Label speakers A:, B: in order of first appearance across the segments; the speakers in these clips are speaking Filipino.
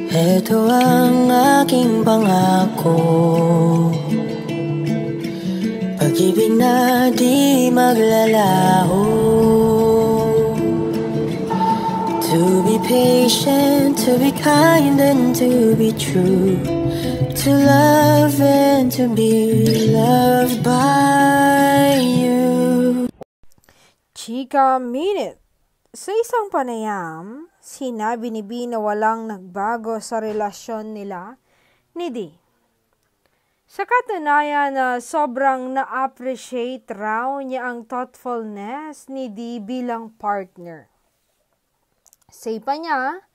A: Ito ang aking pangako, pag-ibig na di maglalaho. To be patient, to be kind and to be true, to love and to be loved by you.
B: Chika Minute. Sa isang panayam, sinabi ni B na walang nagbago sa relasyon nila ni D. Sa katunayan na sobrang na-appreciate raw niya ang thoughtfulness ni D bilang partner. Say pa niya,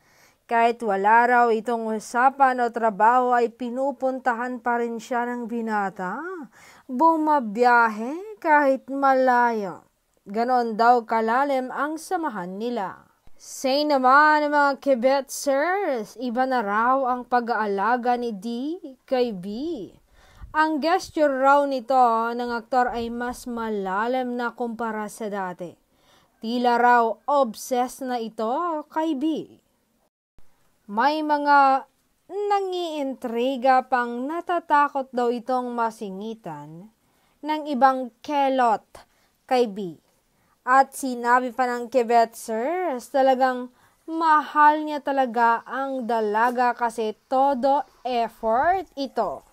B: kahit wala raw itong usapan o trabaho ay pinupuntahan pa rin siya ng binata. Bumabiyahe kahit malayo. Ganon daw kalalim ang samahan nila. Say naman ng mga Quebetzers, iba na raw ang pag-aalaga ni D kay B. Ang gesture raw nito ng aktor ay mas malalim na kumpara sa dati. Tila raw obsessed na ito kay B. May mga nangiintriga pang natatakot daw itong masingitan ng ibang kelot kay B. At sinabi pa ng Quebetzers, talagang mahal niya talaga ang dalaga kasi todo effort ito.